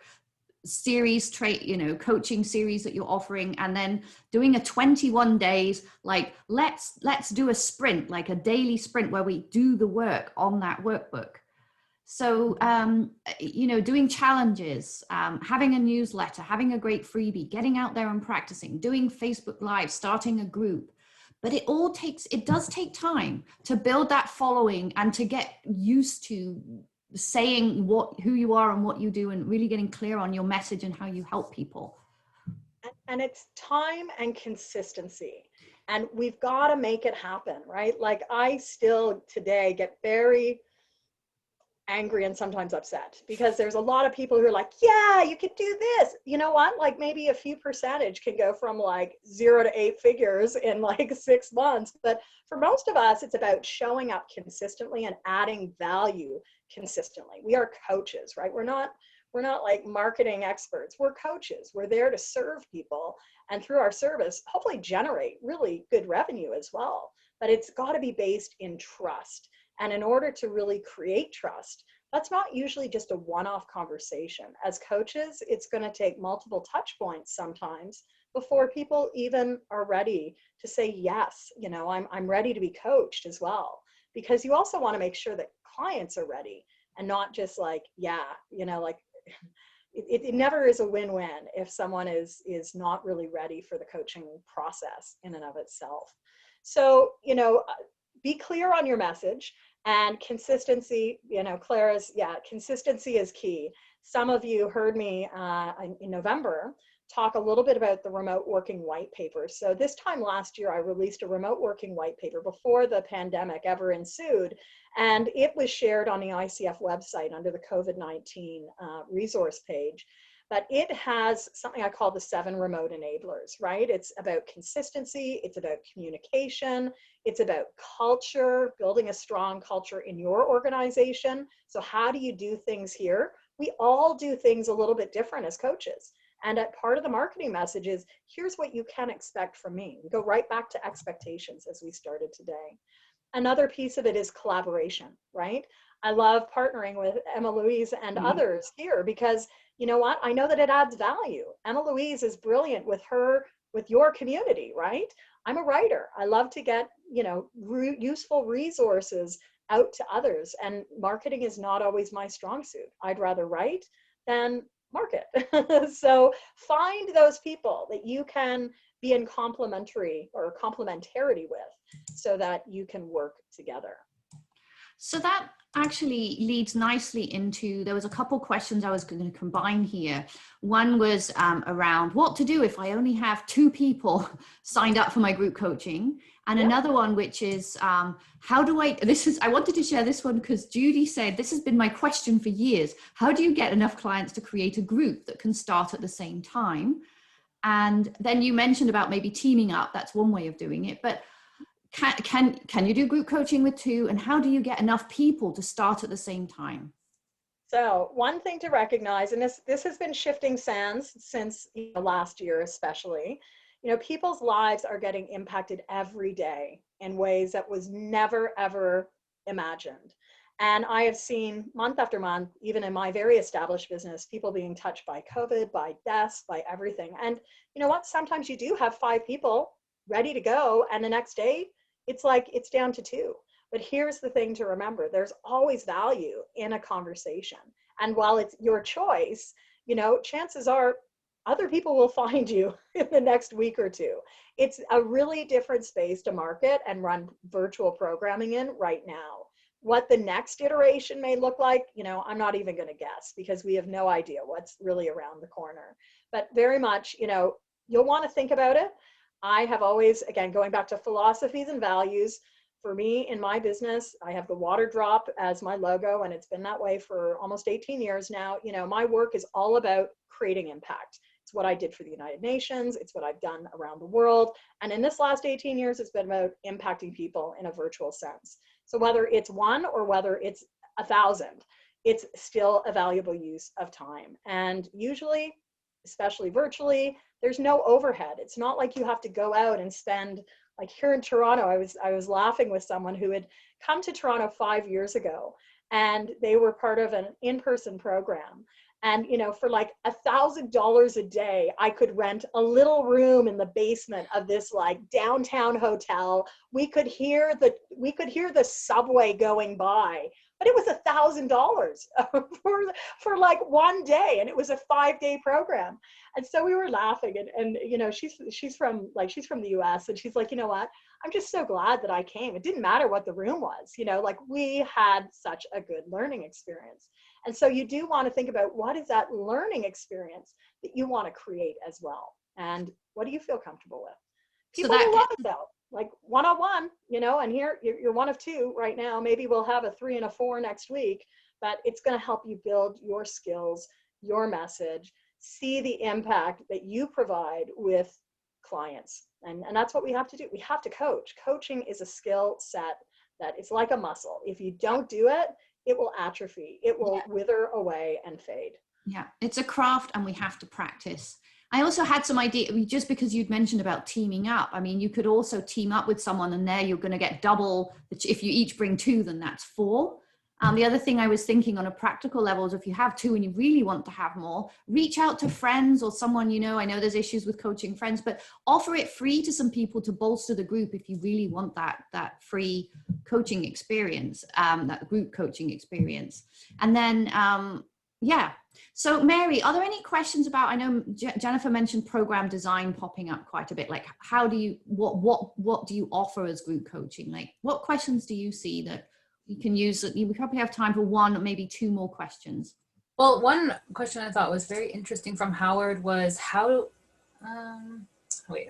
series, coaching series that you're offering, and then doing a 21 days, like let's do a sprint, like a daily sprint where we do the work on that workbook. So doing challenges, having a newsletter, having a great freebie, getting out there and practicing, doing Facebook Live, starting a group. But it does take time to build that following and to get used to saying who you are and what you do, and really getting clear on your message and how you help people. And it's time and consistency, and we've got to make it happen, right? Like, I still today get very angry and sometimes upset because there's a lot of people who are like, yeah, you could do this. You know what? Like, maybe a few percentage can go from like 0 to 8 figures in like 6 months. But for most of us, it's about showing up consistently and adding value consistently. We are coaches, right? We're not like marketing experts. We're coaches. We're there to serve people, and through our service, hopefully generate really good revenue as well. But it's got to be based in trust. And in order to really create trust, that's not usually just a one-off conversation. As coaches, it's going to take multiple touch points sometimes before people even are ready to say, yes, I'm ready to be coached as well. Because you also want to make sure that clients are ready, and not just like, it never is a win-win if someone is not really ready for the coaching process in and of itself. So, be clear on your message, and consistency, Clara's, consistency is key. Some of you heard me in November talk a little bit about the remote working white paper. So this time last year, I released a remote working white paper before the pandemic ever ensued. And it was shared on the ICF website under the COVID-19 resource page. But it has something I call the 7 remote enablers, right? It's about consistency, it's about communication, it's about culture, building a strong culture in your organization. So how do you do things here? We all do things a little bit different as coaches. And at part of the marketing message is, here's what you can expect from me. We go right back to expectations as we started today. Another piece of it is collaboration, right? I love partnering with Emma Louise and others here because, you know what? I know that it adds value. Emma Louise is brilliant with your community, right? I'm a writer. I love to get, useful resources out to others, and marketing is not always my strong suit. I'd rather write than market. So find those people that you can be in complementarity with so that you can work together. So that actually leads nicely into, there was a couple questions I was going to combine here. One was around what to do if I only have 2 people signed up for my group coaching. And another one, which is I wanted to share this one because Judy said, this has been my question for years. How do you get enough clients to create a group that can start at the same time? And then you mentioned about maybe teaming up. That's one way of doing it. But can you do group coaching with 2? And how do you get enough people to start at the same time? So one thing to recognize, and this has been shifting sands since last year especially, people's lives are getting impacted every day in ways that was never, ever imagined. And I have seen month after month, even in my very established business, people being touched by COVID, by deaths, by everything. And you know what? Sometimes you do have 5 people ready to go, and the next day, it's down to 2. But here's the thing to remember. There's always value in a conversation. And while it's your choice, chances are other people will find you in the next week or 2. It's a really different space to market and run virtual programming in right now. What the next iteration may look like, I'm not even going to guess, because we have no idea what's really around the corner. But very much, you'll want to think about it. I have always, again, going back to philosophies and values, for me in my business, I have the water drop as my logo, and it's been that way for almost 18 years now. My work is all about creating impact. It's what I did for the United Nations. It's what I've done around the world. And in this last 18 years, it's been about impacting people in a virtual sense. So whether it's one or whether it's 1,000, it's still a valuable use of time. And usually, especially virtually, there's no overhead. It's not like you have to go out and spend, like here in Toronto, I was laughing with someone who had come to Toronto 5 years ago, and they were part of an in-person program. And, for like $1,000 a day, I could rent a little room in the basement of this like downtown hotel. We could hear the subway going by, but it was $1,000 for like one day, and it was a 5-day program. And so we were laughing, and she's from the US, and she's like, you know what? I'm just so glad that I came. It didn't matter what the room was, like we had such a good learning experience. And so you do want to think about what is that learning experience that you want to create as well. And what do you feel comfortable with? People will love it though, like one-on-one, and here you're one of two right now. Maybe we'll have a 3 and a 4 next week, but it's going to help you build your skills, your message, see the impact that you provide with clients. And that's what we have to do. We have to coach. Coaching is a skill set that is like a muscle. If you don't do it, it will atrophy. It will wither away and fade. Yeah, it's a craft, and we have to practice. I also had some idea, just because you'd mentioned about teaming up. I mean, you could also team up with someone, and there you're going to get double. If you each bring 2, then that's 4. The other thing I was thinking on a practical level is, if you have 2 and you really want to have more, reach out to friends or someone, I know there's issues with coaching friends, but offer it free to some people to bolster the group if you really want that free coaching experience, that group coaching experience. And then, So Mary, are there any questions about, I know Jennifer mentioned program design popping up quite a bit. Like, how do you, what do you offer as group coaching? Like, what questions do you see that you can use? We probably have time for 1 or maybe 2 more questions. Well, one question I thought was very interesting from Howard was wait.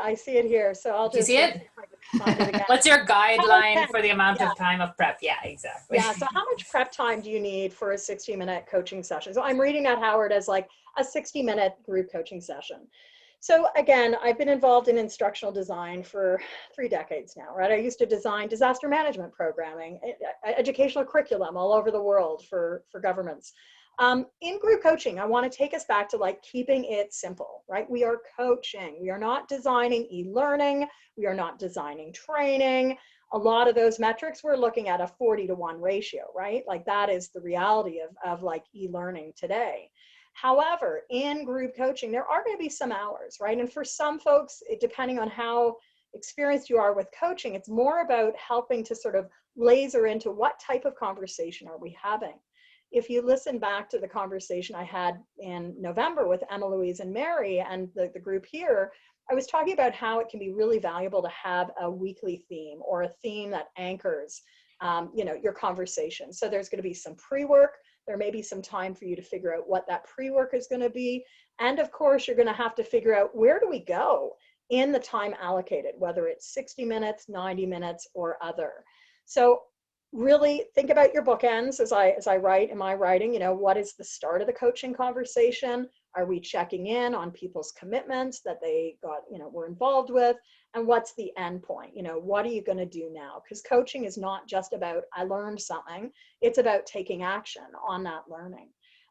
I see it here. So I'll just see it? Find it again. What's your guideline for the amount of time of prep? Yeah, exactly. Yeah. So how much prep time do you need for a 60-minute coaching session? So I'm reading that, Howard, as like a 60-minute group coaching session. So again, I've been involved in instructional design for 3 decades now, right? I used to design disaster management programming, educational curriculum all over the world for governments. In group coaching, I want to take us back to like keeping it simple, right? We are coaching. We are not designing e-learning. We are not designing training. A lot of those metrics, we're looking at a 40-to-1 ratio, right? Like that is the reality of like e-learning today. However, in group coaching, there are going to be some hours, right? And for some folks, depending on how experienced you are with coaching, it's more about helping to sort of laser into what type of conversation are we having. If you listen back to the conversation I had in November with Emma, Louise, and Mary and the group here, I was talking about how it can be really valuable to have a weekly theme or a theme that anchors your conversation. So there's going to be some pre-work. There may be some time for you to figure out what that pre-work is going to be. And of course, you're going to have to figure out, where do we go in the time allocated, whether it's 60 minutes, 90 minutes, or other. So really think about your bookends as I write in my writing. What is the start of the coaching conversation? Are we checking in on people's commitments that they got, were involved with? And what's the end point? What are you going to do now? Because coaching is not just about, I learned something. It's about taking action on that learning.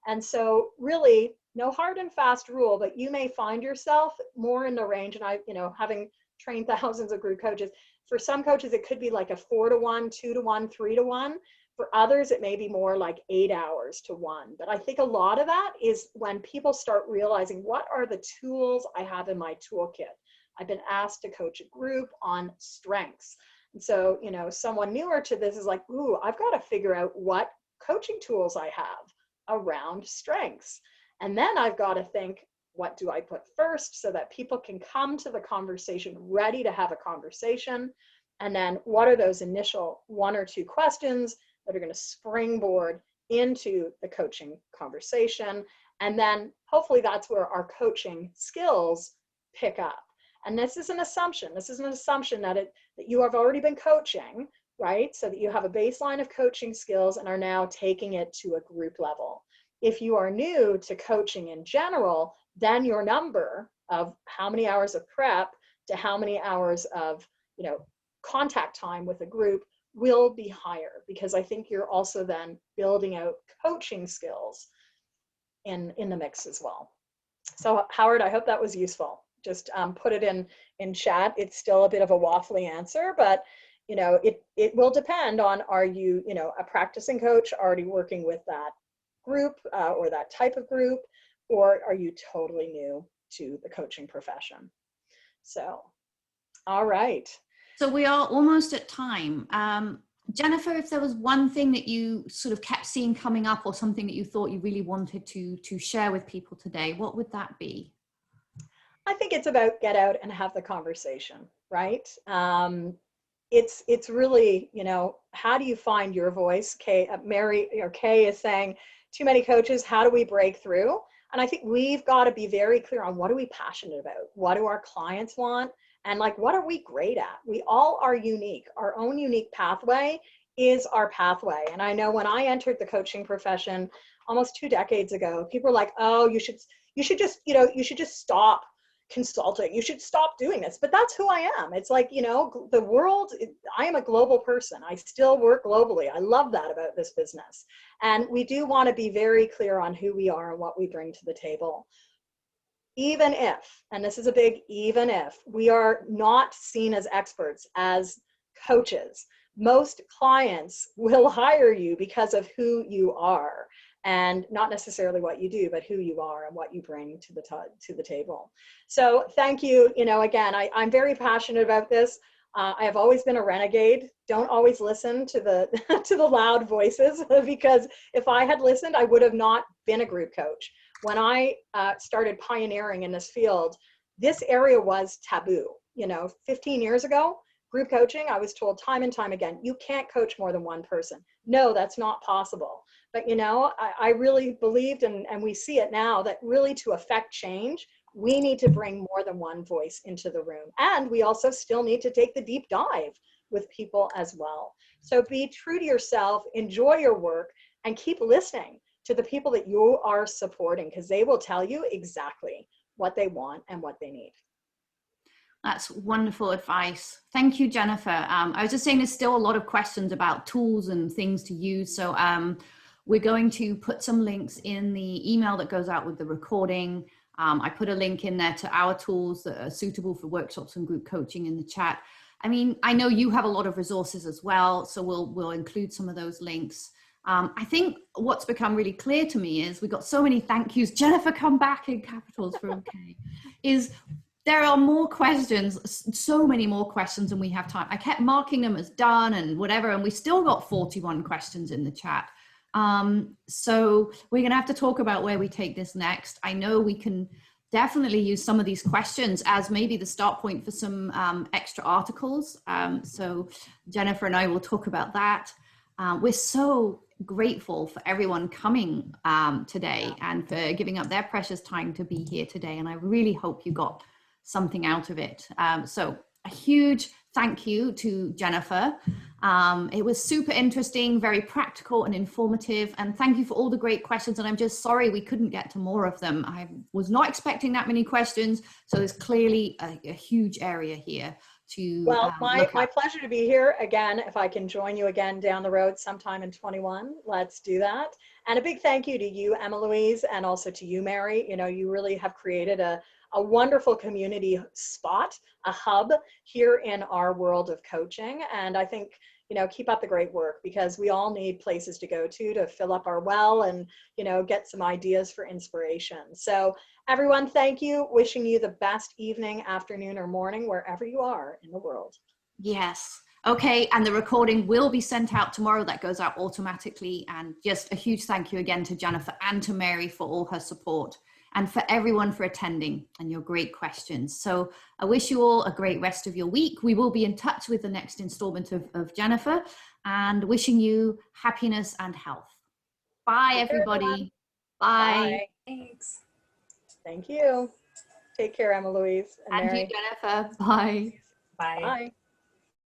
And so really, no hard and fast rule, but you may find yourself more in the range. And I, having trained thousands of group coaches, for some coaches, it could be like a 4-to-1, 2-to-1, 3-to-1. For others, it may be more like 8 hours to 1. But I think a lot of that is when people start realizing, what are the tools I have in my toolkit? I've been asked to coach a group on strengths. And so, someone newer to this is like, ooh, I've got to figure out what coaching tools I have around strengths. And then I've got to think, what do I put first so that people can come to the conversation ready to have a conversation? And then what are those initial 1 or 2 questions that are going to springboard into the coaching conversation? And then hopefully that's where our coaching skills pick up. And this is an assumption. This is an assumption that you have already been coaching, right? So that you have a baseline of coaching skills and are now taking it to a group level. If you are new to coaching in general, then your number of how many hours of prep to how many hours of, contact time with a group will be higher, because I think you're also then building out coaching skills in the mix as well. So Howard, I hope that was useful. Just put it in chat. It's still a bit of a waffly answer, but it will depend on, are you, a practicing coach already working with that group or that type of group, or are you totally new to the coaching profession? So, all right. So we are almost at time. Jennifer, if there was one thing that you sort of kept seeing coming up, or something that you thought you really wanted to share with people today, what would that be? I think it's about get out and have the conversation, right? It's really, how do you find your voice? Kay is saying, too many coaches, how do we break through? And I think we've got to be very clear on, what are we passionate about? What do our clients want? And what are we great at? We all are unique. Our own unique pathway is our pathway. And I know when I entered the coaching profession almost 2 decades ago, people were like, oh, you should just stop consulting. You should stop doing this. But that's who I am. It's the world, I am a global person. I still work globally. I love that about this business. And we do want to be very clear on who we are and what we bring to the table. Even if, and this is a big even if, we are not seen as experts, as coaches, most clients will hire you because of who you are, and not necessarily what you do, but who you are and what you bring to the table. So thank you. Again, I'm very passionate about this. I have always been a renegade. Don't always listen to the to the loud voices, because if I had listened, I would have not been a group coach. When I started pioneering in this field, this area was taboo. 15 years ago, group coaching, I was told time and time again, you can't coach more than one person. No, that's not possible. But I really believed, and we see it now, that really to affect change, we need to bring more than one voice into the room. And we also still need to take the deep dive with people as well. So be true to yourself, enjoy your work, and keep listening to the people that you are supporting, because they will tell you exactly what they want and what they need. That's wonderful advice. Thank you, Jennifer. I was just saying there's still a lot of questions about tools and things to use. So we're going to put some links in the email that goes out with the recording. I put a link in there to our tools that are suitable for workshops and group coaching in the chat. I mean, I know you have a lot of resources as well, so we'll include some of those links. I think what's become really clear to me is we got so many thank yous. Jennifer, come back in capitals for okay. Is there are more questions, so many more questions than we have time. I kept marking them as done and whatever, and we still got 41 questions in the chat. So we're going to have to talk about where we take this next. I know we can definitely use some of these questions as maybe the start point for some extra articles. So Jennifer and I will talk about that. We're so grateful for everyone coming today and for giving up their precious time to be here today. And I really hope you got something out of it. So a huge thank you to Jennifer. It was super interesting, very practical and informative. And thank you for all the great questions. And I'm just sorry we couldn't get to more of them. I was not expecting that many questions. So there's clearly a huge area here to well, my pleasure to be here again. If I can join you again down the road sometime in 21, let's do that. And a big thank you to you, Emma Louise, and also to you, Mary. You really have created a wonderful community spot, a hub here in our world of coaching. And I think, keep up the great work, because we all need places to go to fill up our well and, get some ideas for inspiration. So everyone, thank you. Wishing you the best evening, afternoon, or morning, wherever you are in the world. Yes. Okay. And the recording will be sent out tomorrow. That goes out automatically. And just a huge thank you again to Jennifer and to Mary for all her support. and for everyone for attending and your great questions. So I wish you all a great rest of your week. We will be in touch with the next installment of Jennifer, and wishing you happiness and health. Bye, everybody. Bye. Bye. Thanks. Thank you. Take care, Emma Louise. And you, Mary. Jennifer. Bye. Bye. Bye.